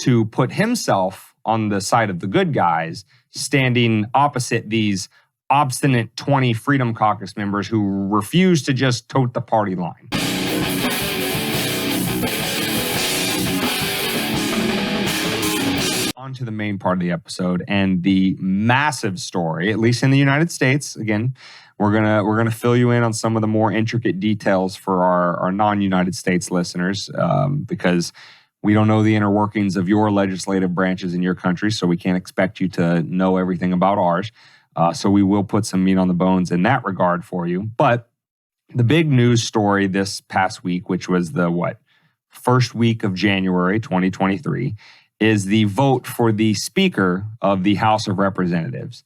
to put himself on the side of the good guys, standing opposite these obstinate 20 Freedom Caucus members who refuse to just tote the party line. On to the main part of the episode and the massive story, at least in the United States. Again, we're gonna fill you in on some of the more intricate details for our non-United States listeners, because we don't know the inner workings of your legislative branches in your country, so we can't expect you to know everything about ours. So we will put some meat on the bones in that regard for you. But the big news story this past week, which was the first week of January 2023, is the vote for the Speaker of the House of Representatives.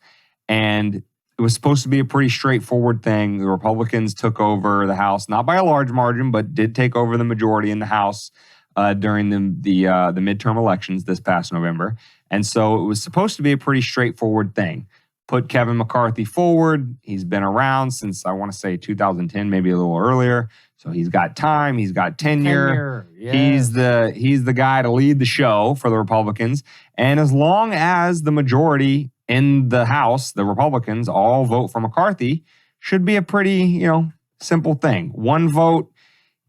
And it was supposed to be a pretty straightforward thing. The Republicans took over the House, not by a large margin, but did take over the majority in the House during the midterm elections this past November. And so it was supposed to be a pretty straightforward thing. Put Kevin McCarthy forward. He's been around since, I want to say, 2010, maybe a little earlier. So he's got time. He's got tenure. Yes. He's the guy to lead the show for the Republicans. And as long as the majority in the House, the Republicans, all vote for McCarthy, should be a pretty, simple thing. One vote,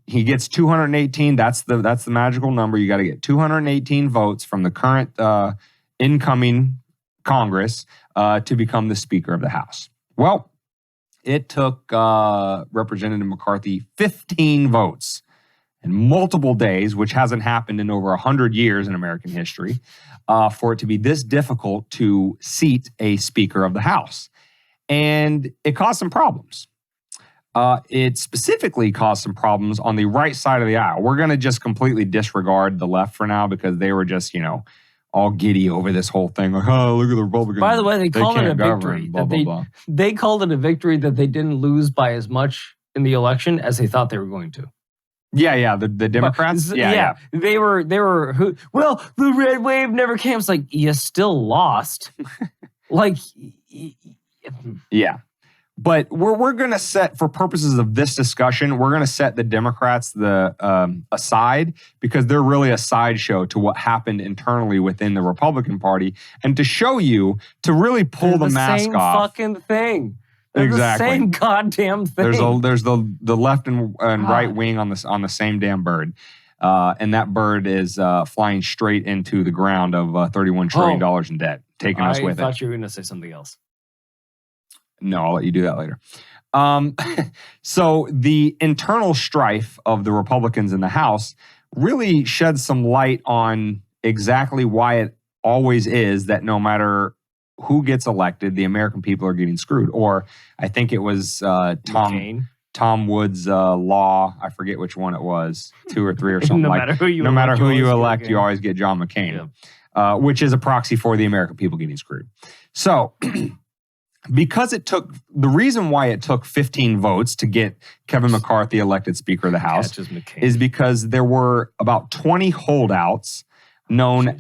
he gets 218. That's the magical number. You got to get 218 votes from the current incoming Congress to become the Speaker of the House. Well, it took Representative McCarthy 15 votes in multiple days, which hasn't happened in over 100 years in American history, for it to be this difficult to seat a Speaker of the House. And it caused some problems. It specifically caused some problems on the right side of the aisle. We're going to just completely disregard the left for now because they were just, all giddy over this whole thing. Like, oh, look at the Republicans. By the way, they called it a victory. They called it a victory that they didn't lose by as much in the election as they thought they were going to. Yeah. The Democrats. Yeah. They were. Well, the red wave never came. It's like you still lost. Yeah. But we're going to set, for purposes of this discussion, we're going to set the Democrats aside because they're really a sideshow to what happened internally within the Republican Party, and to show you, to really pull the mask off. Fucking thing. They're exactly. The same goddamn thing. There's the left and right wing on the same damn bird, and that bird is flying straight into the ground of $31 trillion in debt, taking us with it. I thought you were going to say something else. No, I'll let you do that later. So the internal strife of the Republicans in the House really sheds some light on exactly why it always is that no matter who gets elected, the American people are getting screwed. Or I think it was Tom Wood's law. I forget which one it was, 2 or 3 or something. No matter who you elect, you always get John McCain, which is a proxy for the American people getting screwed. So because the reason why it took 15 votes to get Kevin McCarthy elected Speaker of the House is because there were about 20 holdouts known.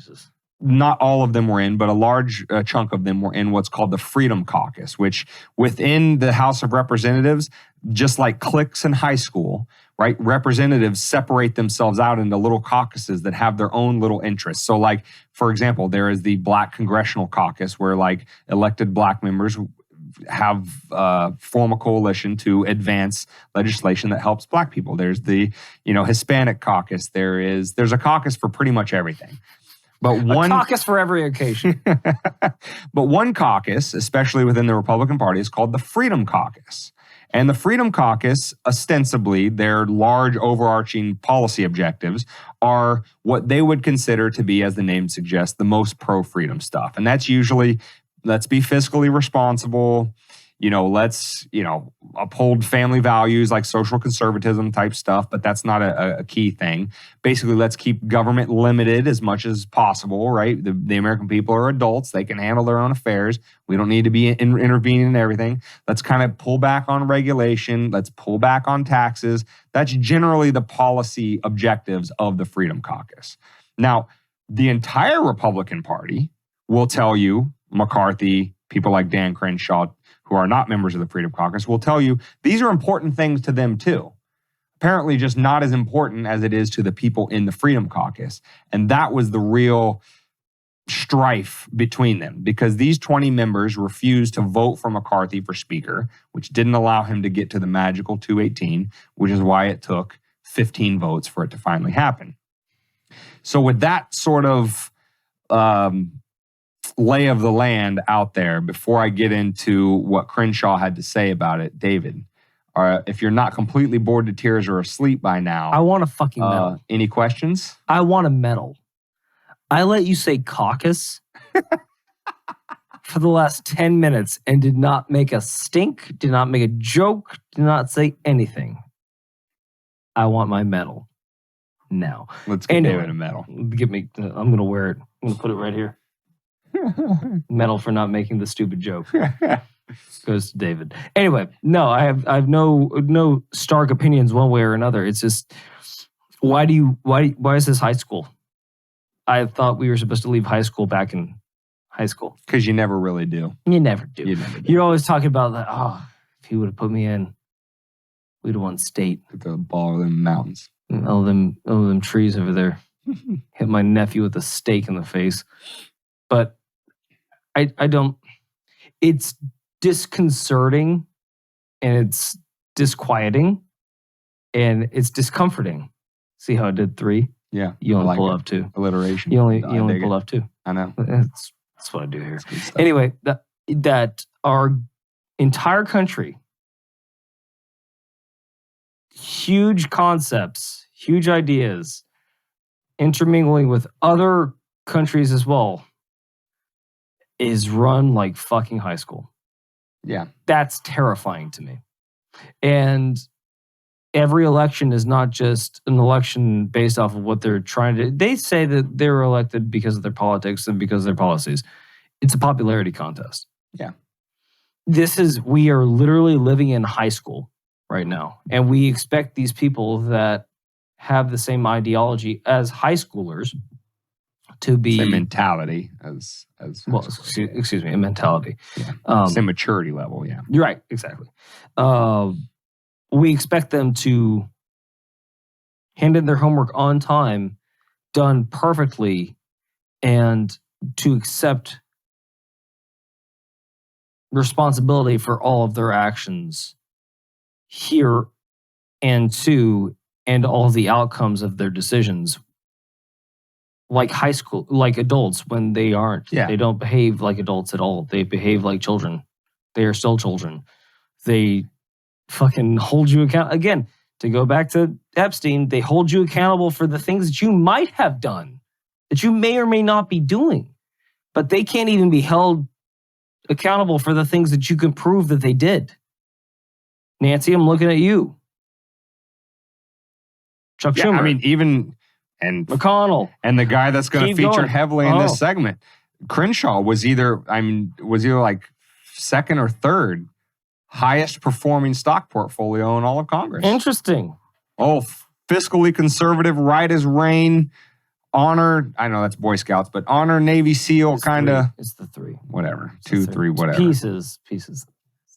Not all of them were in, but a large chunk of them were in what's called the Freedom Caucus, which within the House of Representatives, just like cliques in high school, right? Representatives separate themselves out into little caucuses that have their own little interests. So like, for example, there is the Black Congressional Caucus where like elected Black members have form a coalition to advance legislation that helps Black people. There's the, Hispanic Caucus. There's a caucus for pretty much everything. But one caucus for every occasion. But one caucus, especially within the Republican Party, is called the Freedom Caucus. And the Freedom Caucus, ostensibly, their large overarching policy objectives are what they would consider to be, as the name suggests, the most pro-freedom stuff. And that's usually, let's be fiscally responsible, let's, uphold family values like social conservatism type stuff, but that's not a key thing. Basically, let's keep government limited as much as possible, right? The American people are adults. They can handle their own affairs. We don't need to be intervening in everything. Let's kind of pull back on regulation. Let's pull back on taxes. That's generally the policy objectives of the Freedom Caucus. Now, the entire Republican Party will tell you, McCarthy, people like Dan Crenshaw, who are not members of the Freedom Caucus, will tell you these are important things to them too. apparently just not as important as it is to the people in the Freedom Caucus. And that was the real strife between them, because these 20 members refused to vote for McCarthy for Speaker, which didn't allow him to get to the magical 218, which is why it took 15 votes for it to finally happen. So with that sort of lay of the land out there, before I get into what Crenshaw had to say about it, David, if you're not completely bored to tears or asleep by now, I want a fucking medal. Any questions? I want a medal. I let you say caucus for the last 10 minutes and did not make a stink, did not make a joke, did not say anything. I want my medal now. Let's get David a medal. I'm going to wear it. I'm going to put it right here. Medal for not making the stupid joke. Goes to David. Anyway, no, I have no stark opinions one way or another. It's just, why is this high school? I thought we were supposed to leave high school back in high school. Because you never really do. You never do. You're always talking about that. Oh, if he would have put me in, we'd have won state. Put the ball in the mountains. All them trees over there. Hit my nephew with a stake in the face. But I don't. It's disconcerting, and it's disquieting, and it's discomforting. See how I did 3? Yeah. You only pull up 2. Alliteration. You only pull up 2. I know. That's what I do here. Anyway, that our entire country, huge concepts, huge ideas, intermingling with other countries as well, is run like fucking high school. Yeah. That's terrifying to me. And every election is not just an election based off of what they're trying to do. They say that they were elected because of their politics and because of their policies. It's a popularity contest. Yeah. We are literally living in high school right now. And we expect these people that have the same ideology as high schoolers to be... Same mentality as well, excuse me, a mentality. Yeah. Same maturity level, yeah. You're right, exactly. We expect them to hand in their homework on time, done perfectly, and to accept responsibility for all of their actions here and all the outcomes of their decisions. Like high school, like adults when they aren't. Yeah. They don't behave like adults at all. They behave like children. They are still children. They fucking hold you accountable. Again, to go back to Epstein, they hold you accountable for the things that you might have done, that you may or may not be doing. But they can't even be held accountable for the things that you can prove that they did. Nancy, I'm looking at you. Chuck Schumer. I mean, even... And McConnell. And the guy that's going to feature heavily in this segment, Crenshaw, was either like second or third highest performing stock portfolio in all of Congress. Interesting. Oh, fiscally conservative, right as rain, honor. I know that's Boy Scouts, but honor Navy SEAL kind of. It's the 3. Whatever. 2, 3, whatever. Pieces.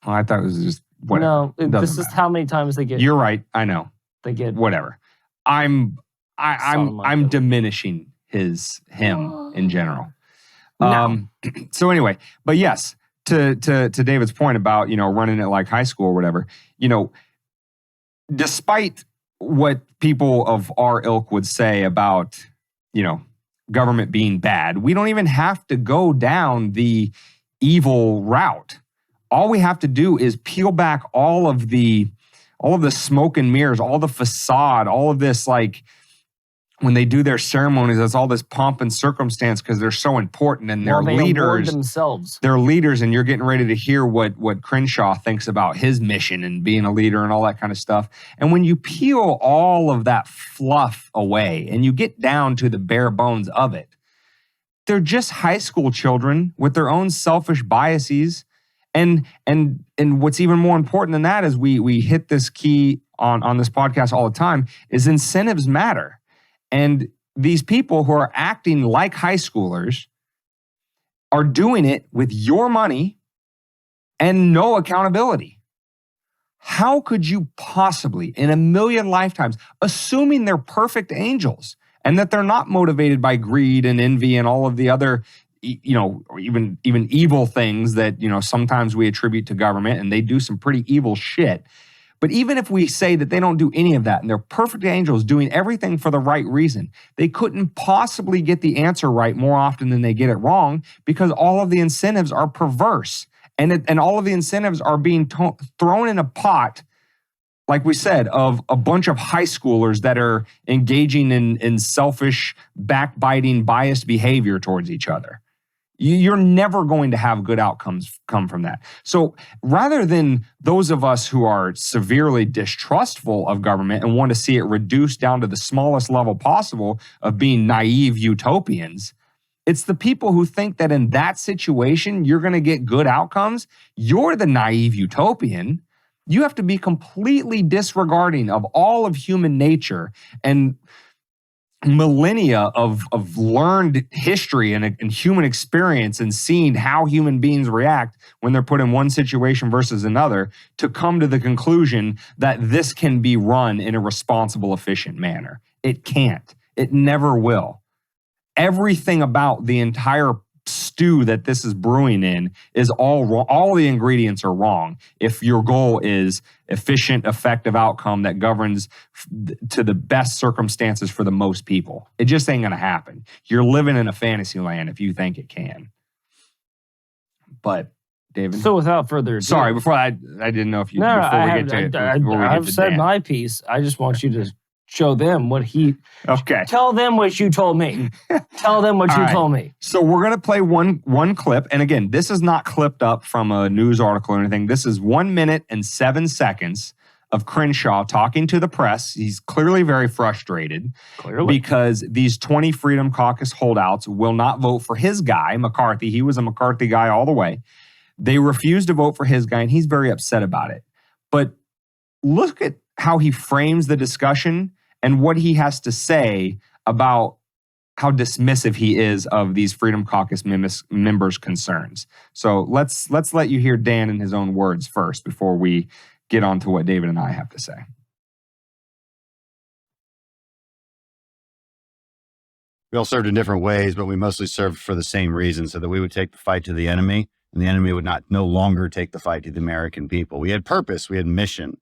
Oh, I thought it was just whatever. No, this is how many times they get. You're right. I know. They get whatever. I'm diminishing him in general. No. So anyway, but yes, to David's point about, running it like high school or whatever, despite what people of our ilk would say about, government being bad, we don't even have to go down the evil route. All we have to do is peel back all of the smoke and mirrors, all the facade, all of this, like, when they do their ceremonies, that's all this pomp and circumstance because they're so important and they're leaders themselves. They're leaders, and you're getting ready to hear what Crenshaw thinks about his mission and being a leader and all that kind of stuff. And when you peel all of that fluff away and you get down to the bare bones of it, they're just high school children with their own selfish biases. And what's even more important than that is we hit this key on this podcast all the time is incentives matter. And these people who are acting like high schoolers are doing it with your money and no accountability. How could you possibly, in a million lifetimes, assuming they're perfect angels and that they're not motivated by greed and envy and all of the other, or even evil things that, sometimes we attribute to government, and they do some pretty evil shit. But even if we say that they don't do any of that and they're perfect angels doing everything for the right reason, they couldn't possibly get the answer right more often than they get it wrong, because all of the incentives are perverse. And all of the incentives are being thrown in a pot, like we said, of a bunch of high schoolers that are engaging in selfish, backbiting, biased behavior towards each other. You're never going to have good outcomes come from that. So rather than those of us who are severely distrustful of government and want to see it reduced down to the smallest level possible of being naive utopians, it's the people who think that in that situation, you're going to get good outcomes. You're the naive utopian. You have to be completely disregarding of all of human nature and millennia of learned history and human experience and seeing how human beings react when they're put in one situation versus another to come to the conclusion that this can be run in a responsible, efficient manner. It can't. It never will. Everything about the entire stew that this is brewing in is all wrong. All the ingredients are wrong if your goal is efficient, effective outcome that governs to the best circumstances for the most people. It just ain't going to happen. You're living in a fantasy land if you think it can. But David? So without further ado. Sorry, before I didn't know if you... I've said my piece. I just want you to show them what he... Okay. Tell them what you told me. Tell them what you told me. So we're going to play one clip. And again, this is not clipped up from a news article or anything. This is 1 minute and 7 seconds of Crenshaw talking to the press. He's clearly very frustrated because these 20 Freedom Caucus holdouts will not vote for his guy, McCarthy. He was a McCarthy guy all the way. They refused to vote for his guy, and he's very upset about it. But look at how he frames the discussion and what he has to say about how dismissive he is of these Freedom Caucus members' concerns. So let's let you hear Dan in his own words first before we get on to what David and I have to say. We all served in different ways, but we mostly served for the same reason, so that we would take the fight to the enemy, and the enemy would no longer take the fight to the American people. We had purpose. We had mission.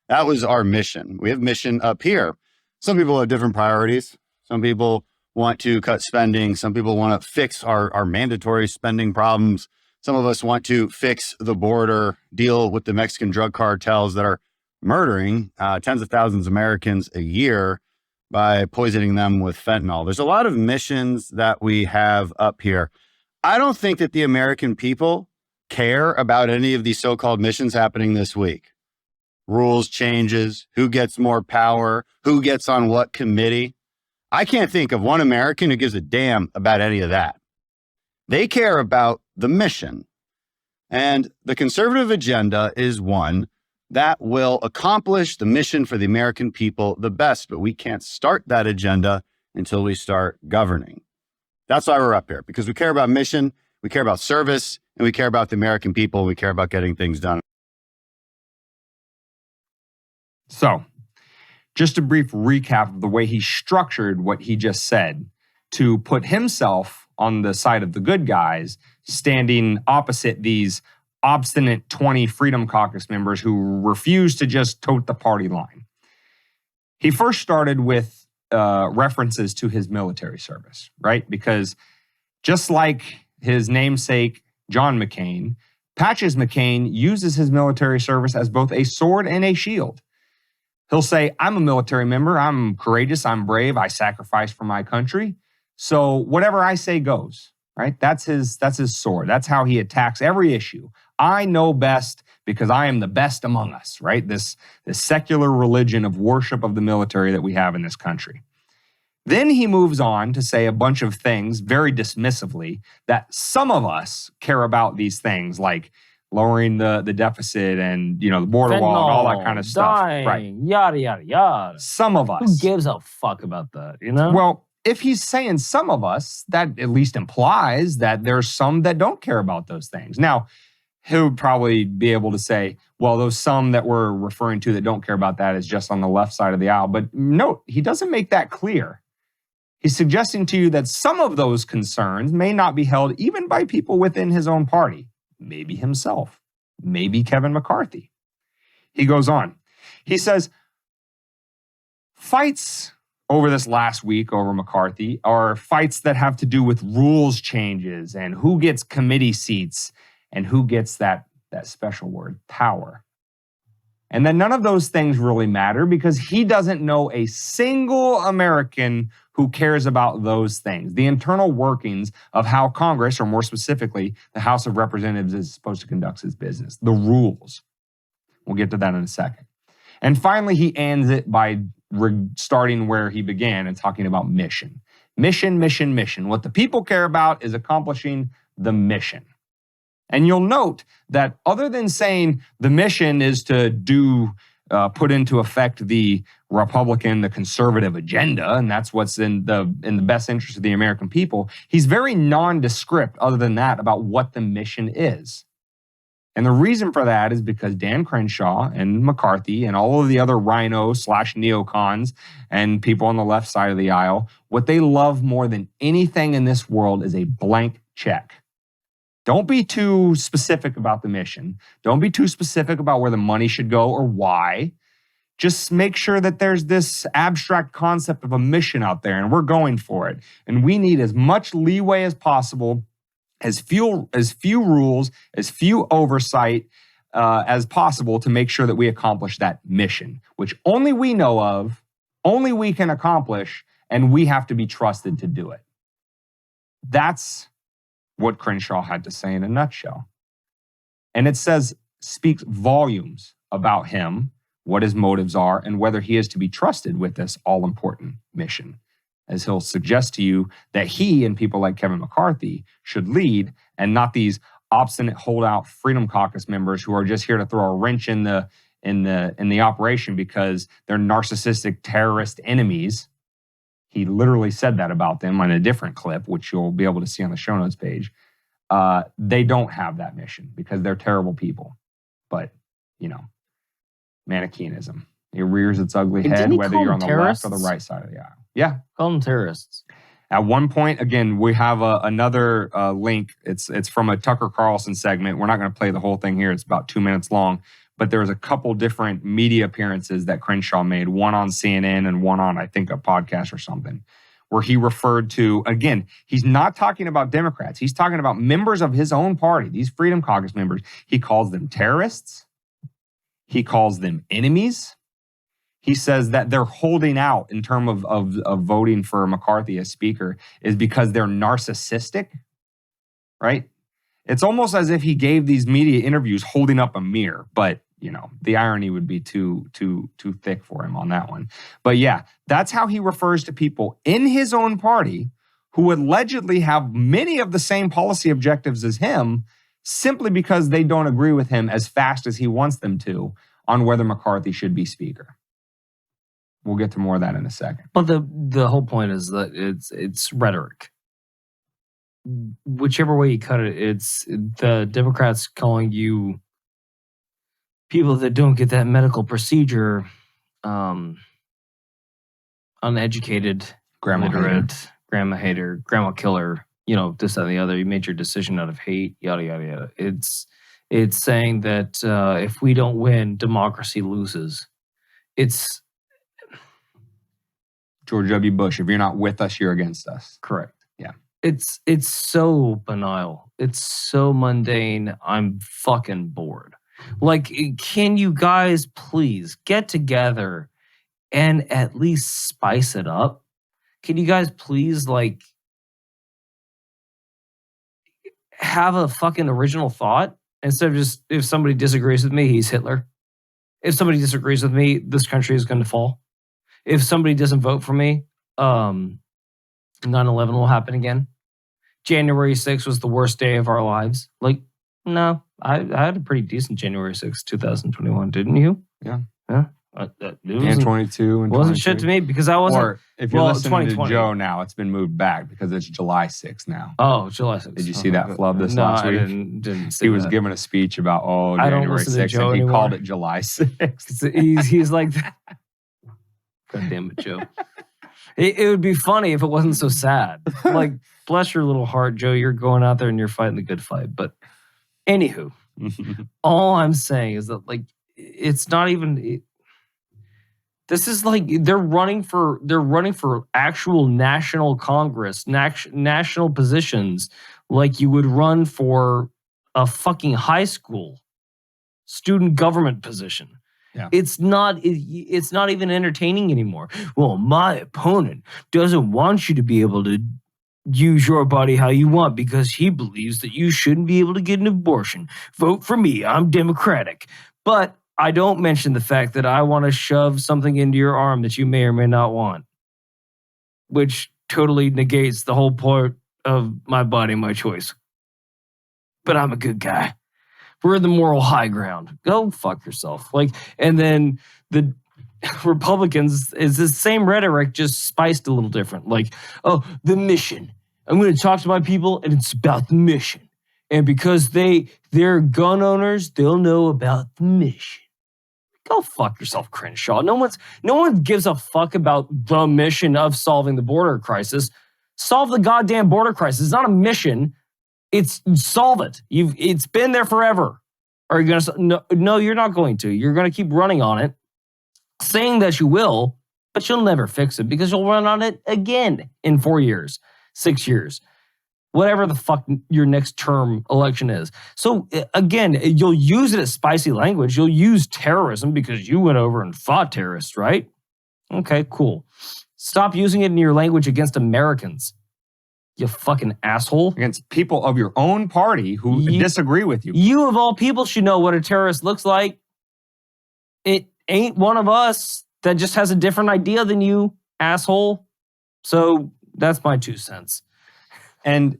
That was our mission. We have mission up here. Some people have different priorities. Some people want to cut spending. Some people want to fix our mandatory spending problems. Some of us want to fix the border, deal with the Mexican drug cartels that are murdering tens of thousands of Americans a year by poisoning them with fentanyl. There's a lot of missions that we have up here. I don't think that the American people care about any of these so-called missions happening this week. Rules changes, who gets more power, who gets on what committee. I can't think of one American who gives a damn about any of that. They care about the mission. And the conservative agenda is one that will accomplish the mission for the American people the best, but we can't start that agenda until we start governing. That's why we're up here, because we care about mission, we care about service, and we care about the American people, and we care about getting things done. So, just a brief recap of the way he structured what he just said to put himself on the side of the good guys, standing opposite these obstinate 20 Freedom Caucus members who refuse to just tote the party line. He first started with references to his military service, right? Because just like his namesake, John McCain, Patches McCain uses his military service as both a sword and a shield. He'll say, I'm a military member. I'm courageous. I'm brave. I sacrifice for my country. So whatever I say goes, right? That's his sword. That's how he attacks every issue. I know best because I am the best among us, right? This secular religion of worship of the military that we have in this country. Then he moves on to say a bunch of things very dismissively that some of us care about these things, like lowering the deficit and, the border wall and all that kind of stuff. Right. Yada, yada, yada. Some of us. Who gives a fuck about that, Well, if he's saying some of us, that at least implies that there's some that don't care about those things. Now, he would probably be able to say, well, those some that we're referring to that don't care about that is just on the left side of the aisle. But note, he doesn't make that clear. He's suggesting to you that some of those concerns may not be held even by people within his own party, maybe himself, maybe Kevin McCarthy. He goes on. He says, fights over this last week over McCarthy are fights that have to do with rules changes and who gets committee seats and who gets that special word, power. And that none of those things really matter because he doesn't know a single American who cares about those things. The internal workings of how Congress, or more specifically, the House of Representatives is supposed to conduct its business. The rules. We'll get to that in a second. And finally, he ends it by starting where he began and talking about mission. Mission, mission, mission. What the people care about is accomplishing the mission. And you'll note that other than saying the mission is to put into effect the Republican, the conservative agenda, and that's what's in the best interest of the American people, he's very nondescript other than that about what the mission is. And the reason for that is because Dan Crenshaw and McCarthy and all of the other RINO/Neocons and people on the left side of the aisle, what they love more than anything in this world is a blank check. Don't be too specific about the mission. Don't be too specific about where the money should go or why. Just make sure that there's this abstract concept of a mission out there and we're going for it. And we need as much leeway as possible, as few rules, as few oversight as possible to make sure that we accomplish that mission, which only we know of, only we can accomplish, and we have to be trusted to do it. That's what Crenshaw had to say in a nutshell. And it speaks volumes about him, what his motives are, and whether he is to be trusted with this all-important mission. As he'll suggest to you that he and people like Kevin McCarthy should lead, and not these obstinate holdout Freedom Caucus members who are just here to throw a wrench in the operation because they're narcissistic terrorist enemies. He literally said that about them on a different clip, which you'll be able to see on the show notes page. They don't have that mission because they're terrible people. But, Manicheanism. It rears its ugly head whether you're on the left or the right side of the aisle. Yeah. Call them terrorists. At one point, again, we have another link. It's from a Tucker Carlson segment. We're not going to play the whole thing here. It's about 2 minutes long. But there was a couple different media appearances that Crenshaw made, one on CNN and one on, I think, a podcast or something, where he referred to, again, he's not talking about Democrats. He's talking about members of his own party, these Freedom Caucus members. He calls them terrorists. He calls them enemies. He says that they're holding out in terms of voting for McCarthy as speaker is because they're narcissistic, right? It's almost as if he gave these media interviews holding up a mirror, but the irony would be too thick for him on that one. But yeah, that's how he refers to people in his own party who allegedly have many of the same policy objectives as him simply because they don't agree with him as fast as he wants them to on whether McCarthy should be speaker. We'll get to more of that in a second. But the whole point is that it's rhetoric. Whichever way you cut it, it's the Democrats calling you people that don't get that medical procedure, uneducated, illiterate, grandma hater, grandma killer, this, that, and the other. You made your decision out of hate, yada, yada, yada. It's saying that if we don't win, democracy loses. It's George W. Bush, if you're not with us, you're against us. Correct. Yeah. It's so banal. It's so mundane. I'm fucking bored. Like, can you guys please get together and at least spice it up? Can you guys please, have a fucking original thought instead of just, if somebody disagrees with me, he's Hitler. If somebody disagrees with me, this country is going to fall. If somebody doesn't vote for me, 9/11 will happen again. January 6th was the worst day of our lives. No, I had a pretty decent January 6th, 2021, didn't you? Yeah. Yeah. It And wasn't, 22 and wasn't shit 23. to me because I wasn't. Or if you're well, listening to 2020. Joe now, it's been moved back because it's July 6th now. Oh, July 6th. Did you see that flub this no, last week? I didn't see He was that. giving a speech about I don't January listen to 6th, Joe and he anymore. called it July 6th. He's like, God damn it, Joe. It would be funny if it wasn't so sad. Like, bless your little heart, Joe. You're going out there and you're fighting the good fight. But anywho, all I'm saying is that, like, it's not even. This is like they're running for actual national Congress, national positions, like you would run for a fucking high school student government position. Yeah. It's not even entertaining anymore. Well, my opponent doesn't want you to be able to use your body how you want because he believes that you shouldn't be able to get an abortion. Vote for me. I'm Democratic. But I don't mention the fact that I want to shove something into your arm that you may or may not want, which totally negates the whole point of my body, my choice. But I'm a good guy. We're in the moral high ground. Go fuck yourself. Like, and then the Republicans is the same rhetoric, just spiced a little different. Like, oh, the mission. I'm going to talk to my people, and it's about the mission. And because they're gun owners, they'll know about the mission. Go fuck yourself, Crenshaw. No one gives a fuck about the mission of solving the border crisis. Solve the goddamn border crisis. It's not a mission. It's solve it. It's been there forever. Are you gonna? No, you're not going to. You're gonna keep running on it, saying that you will, but you'll never fix it because you'll run on it again in 4 years, 6 years, whatever the fuck your next term election is. So again, you'll use it as spicy language. You'll use terrorism because you went over and fought terrorists, right? Okay, cool. Stop using it in your language against Americans. You fucking asshole. Against people of your own party who disagree with you. You, of all people, should know what a terrorist looks like. It ain't one of us that just has a different idea than you, asshole. So that's my 2 cents. And,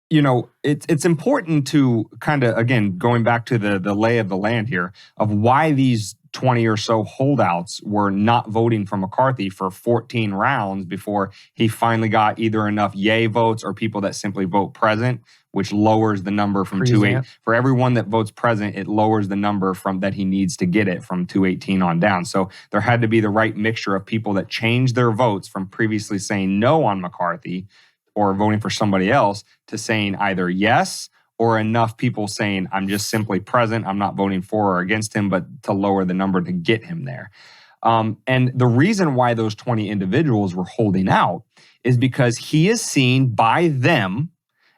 you know, it's important to kind of, again, going back to the lay of the land here, of why these 20 or so holdouts were not voting for McCarthy for 14 rounds before he finally got either enough yay votes or people that simply vote present, which lowers the number from 280. For everyone that votes present, it lowers the number from that he needs to get it from 218 on down. So there had to be the right mixture of people that changed their votes from previously saying no on McCarthy or voting for somebody else to saying either yes, or enough people saying, I'm just simply present, I'm not voting for or against him, but to lower the number to get him there. And the reason why those 20 individuals were holding out is because he is seen by them,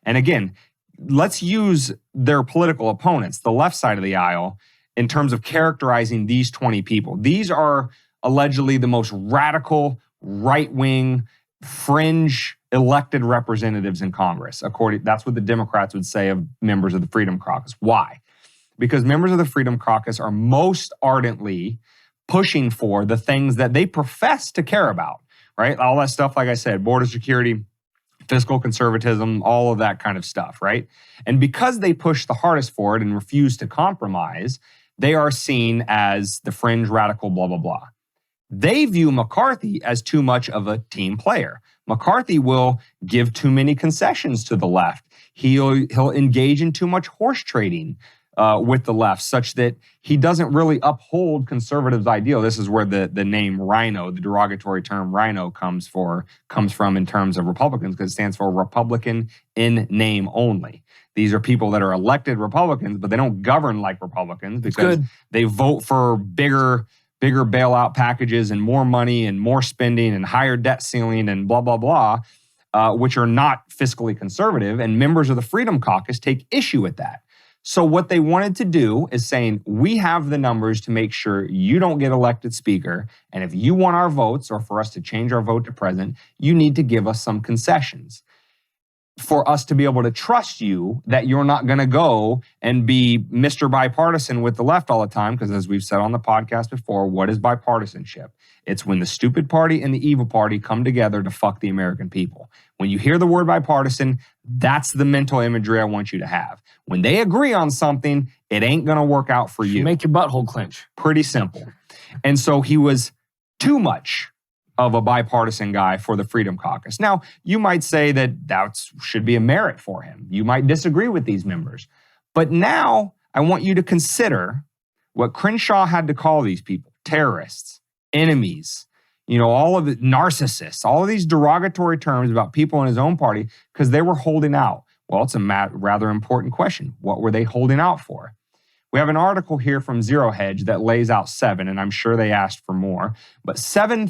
and again, let's use their political opponents, the left side of the aisle, in terms of characterizing these 20 people. These are allegedly the most radical, right-wing, fringe elected representatives in Congress. That's what the Democrats would say of members of the Freedom Caucus. Why? Because members of the Freedom Caucus are most ardently pushing for the things that they profess to care about, right? All that stuff, like I said, border security, fiscal conservatism, all of that kind of stuff, right? And because they push the hardest for it and refuse to compromise, they are seen as the fringe radical, blah, blah, blah. They view McCarthy as too much of a team player. McCarthy will give too many concessions to the left. He'll engage in too much horse trading with the left, such that he doesn't really uphold conservatives' ideal. This is where the name RINO, the derogatory term RINO, comes from in terms of Republicans, because it stands for Republican in name only. These are people that are elected Republicans, but they don't govern like Republicans because they vote for bigger bailout packages and more money and more spending and higher debt ceiling and blah, blah, blah, which are not fiscally conservative. And members of the Freedom Caucus take issue with that. So what they wanted to do is saying, we have the numbers to make sure you don't get elected speaker. And if you want our votes or for us to change our vote to president, you need to give us some concessions for us to be able to trust you that you're not going to go and be Mr. Bipartisan with the left all the time. Because as we've said on the podcast before, what is bipartisanship? It's when the stupid party and the evil party come together to fuck the American people. When you hear the word bipartisan, that's the mental imagery I want you to have. When they agree on something, it ain't going to work out for you. Make your butthole clench. Pretty simple. And so he was too much of a bipartisan guy for the Freedom Caucus. Now, you might say that should be a merit for him. You might disagree with these members. But now I want you to consider what Crenshaw had to call these people: terrorists, enemies, all of the narcissists, all of these derogatory terms about people in his own party because they were holding out. Well, it's a rather important question. What were they holding out for? We have an article here from Zero Hedge that lays out 7, and I'm sure they asked for more, but 7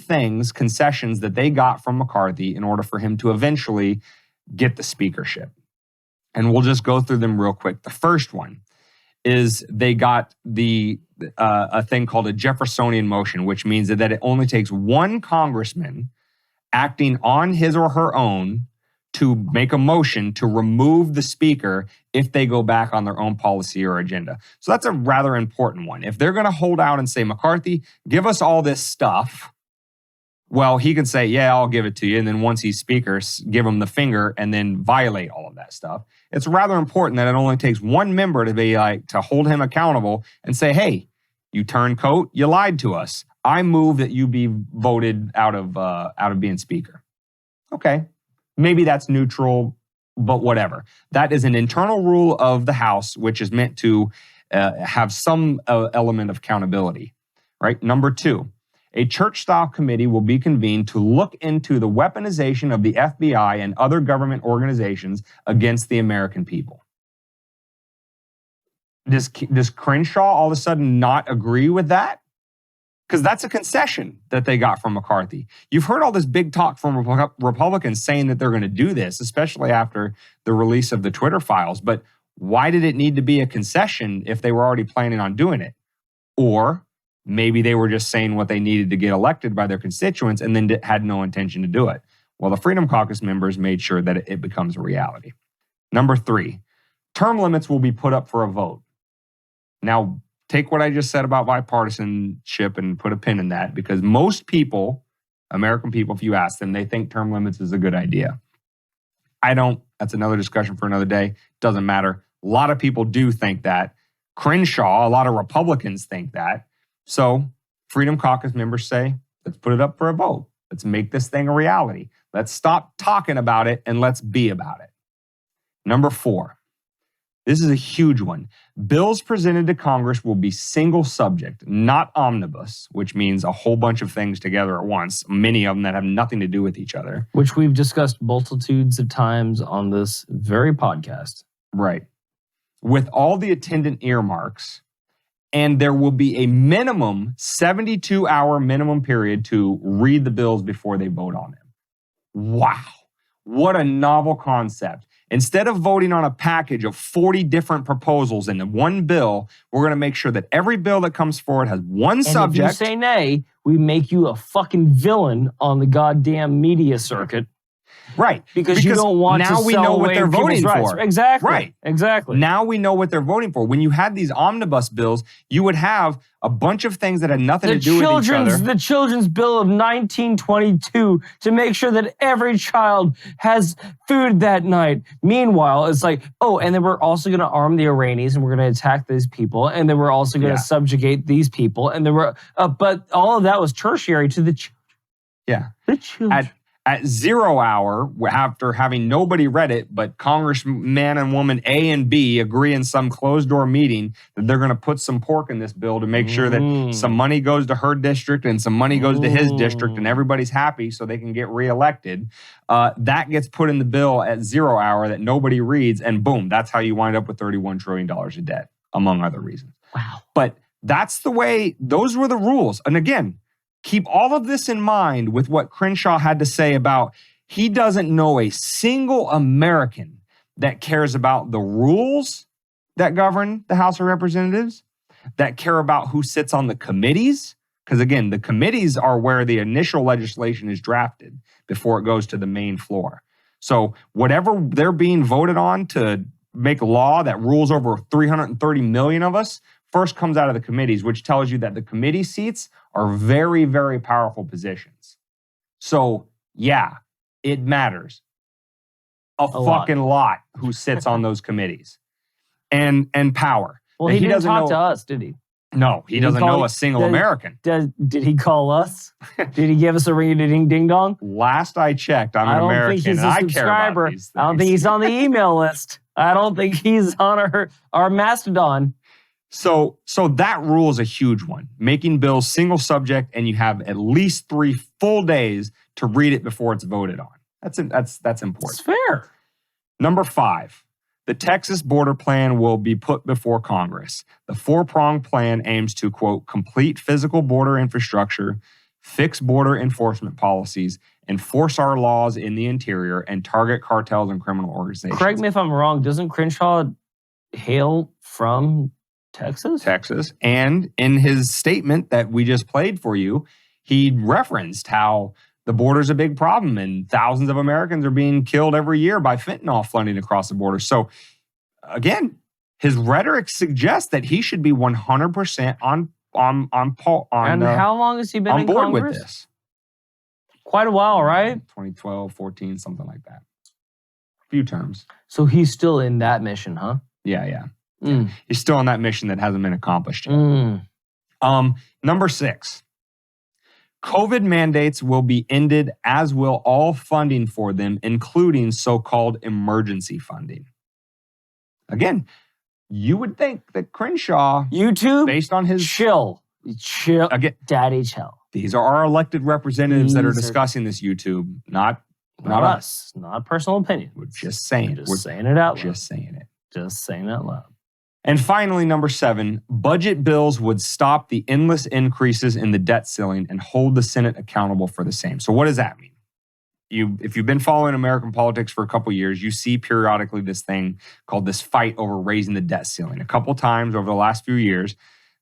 concessions that they got from McCarthy in order for him to eventually get the speakership. And we'll just go through them real quick. The first one is they got a thing called a Jeffersonian motion, which means that it only takes one congressman acting on his or her own to make a motion to remove the speaker if they go back on their own policy or agenda. So that's a rather important one. If they're going to hold out and say, McCarthy, give us all this stuff, well, he can say, yeah, I'll give it to you. And then once he's speaker, give him the finger and then violate all of that stuff. It's rather important that it only takes one member to be to hold him accountable and say, hey, you turncoat, you lied to us. I move that you be voted out of being speaker. Okay. Maybe that's neutral, but whatever. That is an internal rule of the House, which is meant to have some element of accountability, right? Number 2, a church-style committee will be convened to look into the weaponization of the FBI and other government organizations against the American people. Does Crenshaw all of a sudden not agree with that? Because that's a concession that they got from McCarthy. You've heard all this big talk from Republicans saying that they're going to do this, especially after the release of the Twitter files. But why did it need to be a concession if they were already planning on doing it? Or maybe they were just saying what they needed to get elected by their constituents and then had no intention to do it. Well, the Freedom Caucus members made sure that it becomes a reality. Number 3, term limits will be put up for a vote. Now, take what I just said about bipartisanship and put a pin in that, because most people, American people, if you ask them, they think term limits is a good idea. I don't. That's another discussion for another day. Doesn't matter. A lot of people do think that. Crenshaw, a lot of Republicans think that. So Freedom Caucus members say, let's put it up for a vote. Let's make this thing a reality. Let's stop talking about it and let's be about it. Number 4. This is a huge one. Bills presented to Congress will be single subject, not omnibus, which means a whole bunch of things together at once, many of them that have nothing to do with each other. Which we've discussed multitudes of times on this very podcast. Right. With all the attendant earmarks, and there will be a minimum 72-hour minimum period to read the bills before they vote on them. Wow. What a novel concept. Instead of voting on a package of 40 different proposals in one bill, we're going to make sure that every bill that comes forward has one subject. If you say nay, we make you a fucking villain on the goddamn media circuit. Right. Because you don't want now to we sell know what away they're voting rights. for. Exactly. Right. Exactly. Now we know what they're voting for. When you had these omnibus bills, you would have a bunch of things that had nothing to do with each other. The Children's Bill of 1922 to make sure that every child has food that night. Meanwhile, it's like, oh, and then we're also going to arm the Iranians and we're going to attack these people. And then we're also going to subjugate these people. And there were, but all of that was tertiary to the children. Yeah. The children. At 0 hour, after having nobody read it, but Congressman and woman A and B agree in some closed-door meeting that they're going to put some pork in this bill to make sure that some money goes to her district and some money goes to his district and everybody's happy so they can get reelected. That gets put in the bill at 0 hour that nobody reads, and boom, that's how you wind up with $31 trillion of debt, among other reasons. Wow. But that's the way, those were the rules. And again, keep all of this in mind with what Crenshaw had to say about he doesn't know a single American that cares about the rules that govern the House of Representatives, that care about who sits on the committees. Because again, the committees are where the initial legislation is drafted before it goes to the main floor. So whatever they're being voted on to make law that rules over 330 million of us, first comes out of the committees, which tells you that the committee seats are very, very powerful positions. So, yeah, it matters a fucking lot who sits on those committees and power. Well, he didn't talk to us, did he? No, he doesn't know a single American. Did he call us? Did he give us a ring-a-ding-ding-dong? Last I checked, I'm an American and I care about these things. I don't think he's on the email list. I don't think he's on our Mastodon. So that rule is a huge one. Making bills single subject, and you have at least 3 full days to read it before it's voted on. That's important. It's fair. Number 5, the Texas border plan will be put before Congress. The 4-pronged plan aims to, quote, complete physical border infrastructure, fix border enforcement policies, enforce our laws in the interior, and target cartels and criminal organizations. Correct me if I'm wrong. Doesn't Crenshaw hail from Texas? Texas. And in his statement that we just played for you, he referenced how the border's a big problem and thousands of Americans are being killed every year by fentanyl flooding across the border. So again, his rhetoric suggests that he should be 100% on and how long has he been on board Congress? with this? Quite a while, right? 2012, 14, something like that. A few terms. So he's still in that mission, huh? Yeah. Mm. He's still on that mission that hasn't been accomplished yet. Number 6. COVID mandates will be ended, as will all funding for them, including so-called emergency funding. Again, you would think that Crenshaw, YouTube, based on his chill, again, daddy chill. These are our elected representatives that are discussing this. YouTube, not us, not personal opinion. We're just saying. We're saying it out loud. Just saying it. Just saying it out loud. And finally, number 7, budget bills would stop the endless increases in the debt ceiling and hold the Senate accountable for the same. So what does that mean? If you've been following American politics for a couple of years, you see periodically this thing called this fight over raising the debt ceiling. A couple times over the last few years,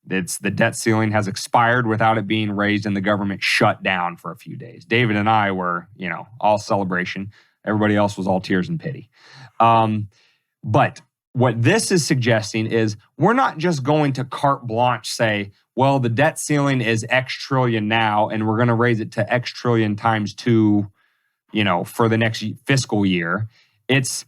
the debt ceiling has expired without it being raised and the government shut down for a few days. David and I were, all celebration. Everybody else was all tears and pity. But what this is suggesting is we're not just going to carte blanche say, well, the debt ceiling is X trillion now, and we're going to raise it to X trillion times 2, for the next fiscal year. It's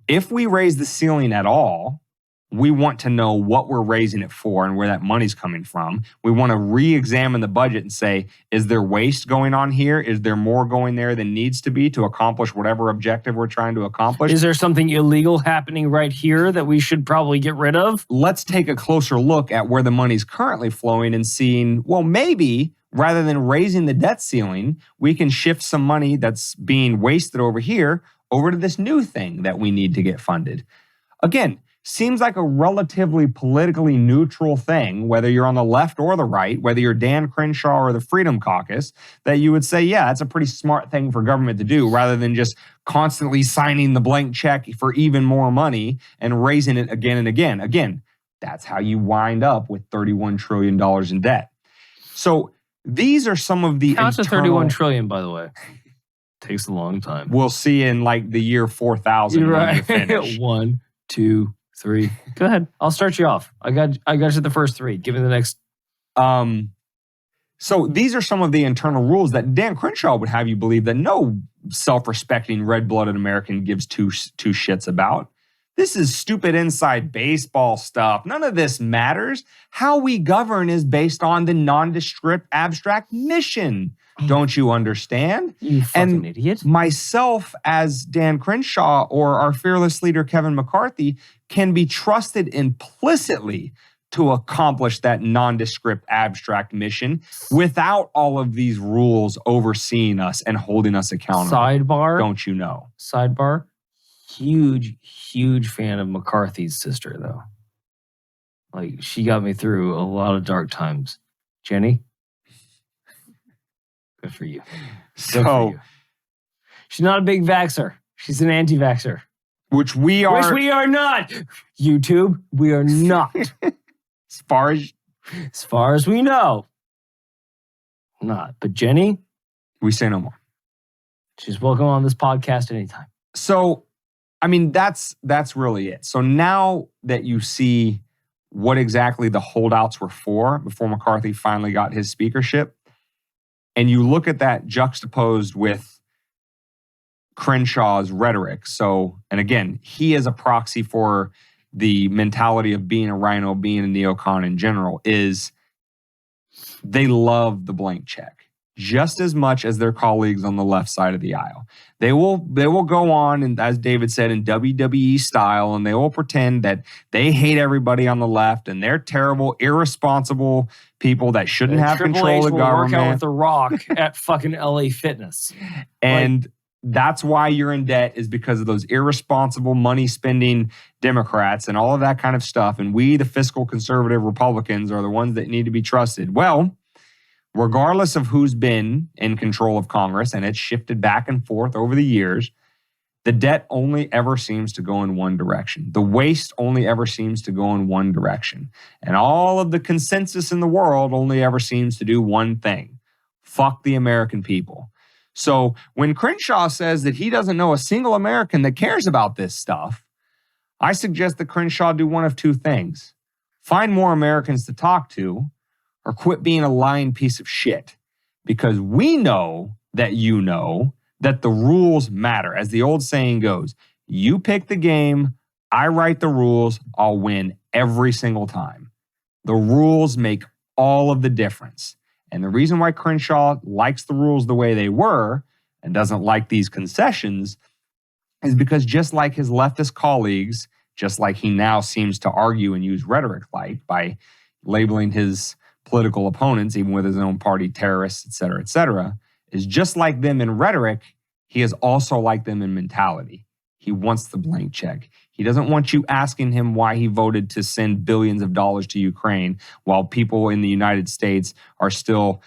if we raise the ceiling at all, we want to know what we're raising it for and where that money's coming from. We want to re-examine the budget and say, is there waste going on here? Is there more going there than needs to be to accomplish whatever objective we're trying to accomplish? Is there something illegal happening right here that we should probably get rid of? Let's take a closer look at where the money's currently flowing and seeing, well, maybe rather than raising the debt ceiling, we can shift some money that's being wasted over here over to this new thing that we need to get funded. Again, seems like a relatively politically neutral thing, whether you're on the left or the right, whether you're Dan Crenshaw or the Freedom Caucus, that you would say, yeah, that's a pretty smart thing for government to do, rather than just constantly signing the blank check for even more money and raising it again and again. Again, that's how you wind up with $31 trillion in debt. So these are some of the Count to 31 trillion, by the way. Takes a long time. We'll see in like the year 4000. You're right. 1, 2, 3. Go ahead. I'll start you off. I got you the first 3. Give me the next. So these are some of the internal rules that Dan Crenshaw would have you believe that no self-respecting red-blooded American gives two shits about. This is stupid inside baseball stuff. None of this matters. How we govern is based on the nondescript abstract mission. Don't you understand? You fucking idiot. Myself as Dan Crenshaw or our fearless leader Kevin McCarthy can be trusted implicitly to accomplish that nondescript abstract mission without all of these rules overseeing us and holding us accountable. Sidebar. Don't you know? Sidebar. Huge fan of McCarthy's sister, though. Like, she got me through a lot of dark times. Jenny? Good for you. So, she's not a big vaxxer. She's an anti-vaxxer. Which we are. Which we are not. YouTube, we are not. As far as we know. Not. But Jenny? We say no more. She's welcome on this podcast anytime. So, I mean, that's really it. So now that you see what exactly the holdouts were for before McCarthy finally got his speakership, and you look at that juxtaposed with Crenshaw's rhetoric. So, and again, he is a proxy for the mentality of being a RINO, being a neocon in general, is they love the blank check just as much as their colleagues on the left side of the aisle. They will go on, and as David said, in WWE style, and they will pretend that they hate everybody on the left and they're terrible, irresponsible people that shouldn't have Triple control H of the will work out government. with The Rock at fucking LA Fitness. And that's why you're in debt, is because of those irresponsible money spending Democrats and all of that kind of stuff. And we, the fiscal conservative Republicans, are the ones that need to be trusted. Well, regardless of who's been in control of Congress, and it's shifted back and forth over the years, the debt only ever seems to go in one direction. The waste only ever seems to go in one direction. And all of the consensus in the world only ever seems to do one thing: fuck the American people. So when Crenshaw says that he doesn't know a single American that cares about this stuff, I suggest that Crenshaw do one of two things: find more Americans to talk to, or quit being a lying piece of shit. Because we know that you know that the rules matter. As the old saying goes, you pick the game, I write the rules, I'll win every single time. The rules make all of the difference. And the reason why Crenshaw likes the rules the way they were and doesn't like these concessions is because, just like his leftist colleagues, just like he now seems to argue and use rhetoric like by labeling his political opponents, even with his own party, terrorists, et cetera, is just like them in rhetoric. He is also like them in mentality. He wants the blank check. He doesn't want you asking him why he voted to send billions of dollars to Ukraine while people in the United States are still,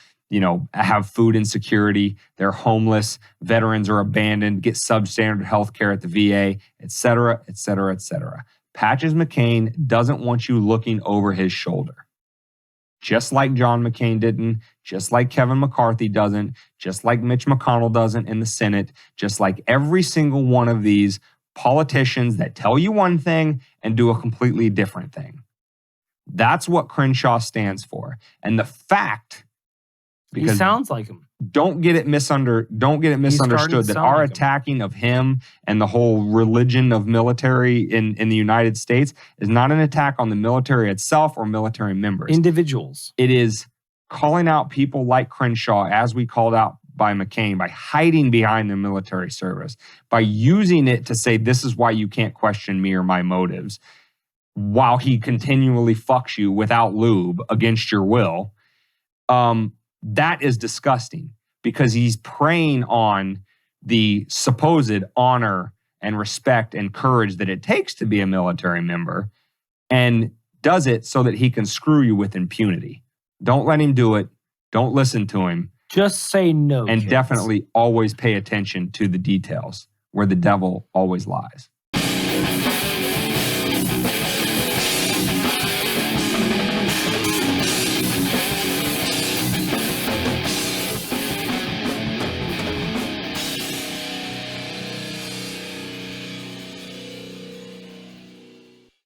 have food insecurity, they're homeless, veterans are abandoned, get substandard health care at the VA, et cetera, et cetera, et cetera. Patches McCain doesn't want you looking over his shoulder. Just like John McCain didn't, just like Kevin McCarthy doesn't, just like Mitch McConnell doesn't in the Senate, just like every single one of these politicians that tell you one thing and do a completely different thing. That's what Crenshaw stands for. And the fact, He sounds like him. Don't get it misunderstood that our attacking of him and the whole religion of military in the United States is not an attack on the military itself or military members. Individuals. It is calling out people like Crenshaw, as we called out by McCain, by hiding behind their military service, by using it to say, this is why you can't question me or my motives, while he continually fucks you without lube against your will. That is disgusting, because he's preying on the supposed honor and respect and courage that it takes to be a military member, and does it so that he can screw you with impunity. Don't let him do it. Don't listen to him. Just say no. And kids. definitely always pay attention to the details, where the devil always lies.